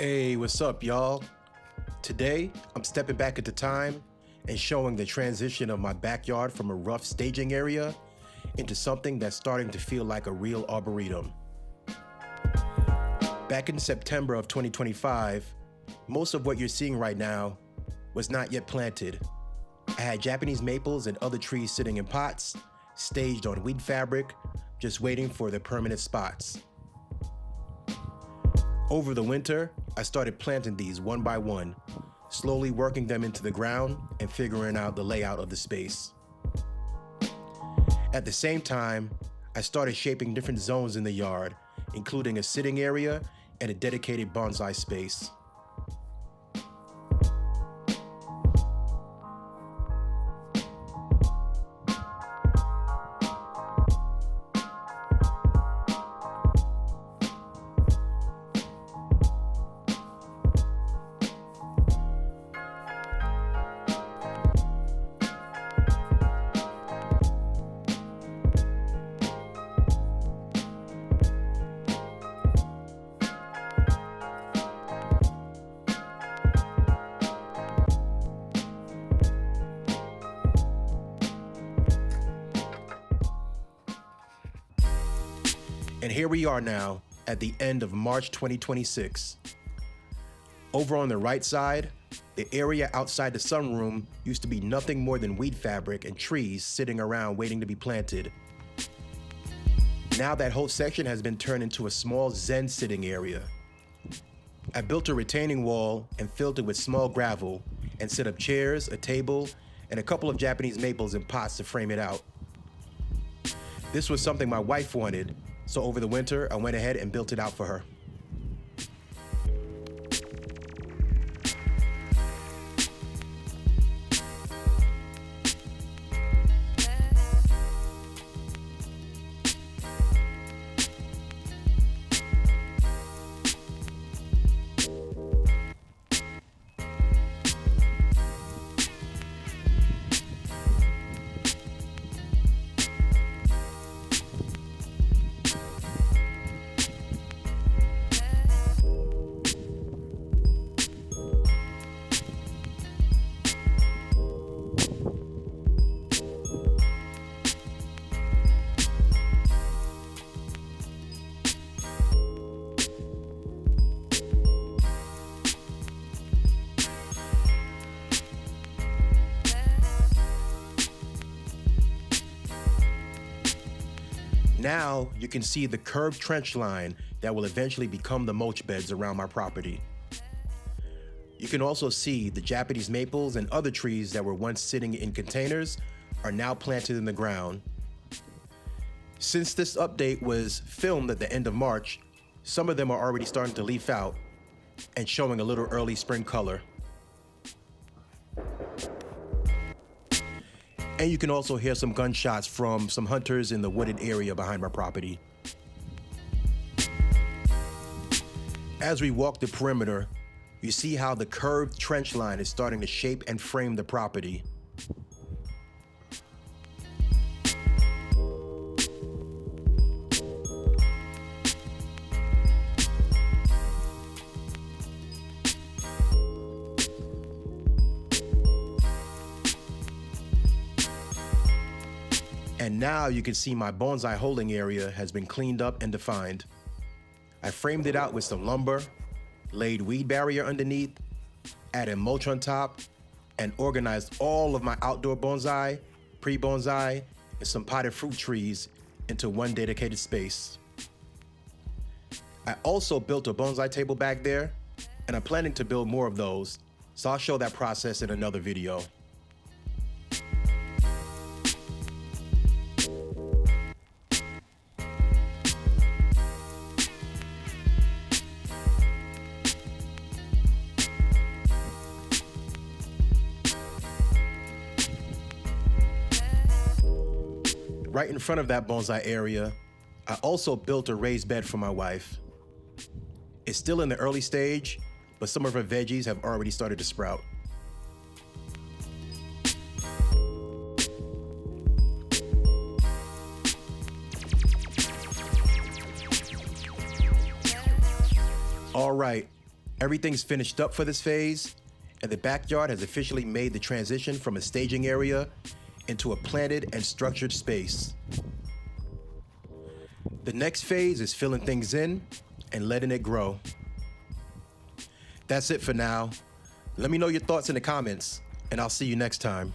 Hey, what's up, y'all? Today, I'm stepping back into time and showing the transition of my backyard from a rough staging area into something that's starting to feel like a real arboretum. Back in September of 2025, most of what you're seeing right now was not yet planted. I had Japanese maples and other trees sitting in pots, staged on weed fabric, just waiting for their permanent spots. Over the winter, I started planting these one by one, slowly working them into the ground and figuring out the layout of the space. At the same time, I started shaping different zones in the yard, including a sitting area and a dedicated bonsai space. And here we are now at the end of March 2026. Over on the right side, the area outside the sunroom used to be nothing more than weed fabric and trees sitting around waiting to be planted. Now that whole section has been turned into a small Zen sitting area. I built a retaining wall and filled it with small gravel and set up chairs, a table, and a couple of Japanese maples in pots to frame it out. This was something my wife wanted, so over the winter, I went ahead and built it out for her. Now you can see the curved trench line that will eventually become the mulch beds around my property. You can also see the Japanese maples and other trees that were once sitting in containers are now planted in the ground. Since this update was filmed at the end of March, some of them are already starting to leaf out and showing a little early spring color. And you can also hear some gunshots from some hunters in the wooded area behind my property. As we walk the perimeter, you see how the curved trench line is starting to shape and frame the property. And now you can see my bonsai holding area has been cleaned up and defined. I framed it out with some lumber, laid weed barrier underneath, added mulch on top, and organized all of my outdoor bonsai, pre-bonsai, and some potted fruit trees into one dedicated space. I also built a bonsai table back there, and I'm planning to build more of those, so I'll show that process in another video. Right in front of that bonsai area, I also built a raised bed for my wife. It's still in the early stage, but some of her veggies have already started to sprout. All right, Everything's finished up for this phase, and the backyard has officially made the transition from a staging area into a planted and structured space. The next phase is filling things in and letting it grow. That's it for now. Let me know your thoughts in the comments, and I'll see you next time.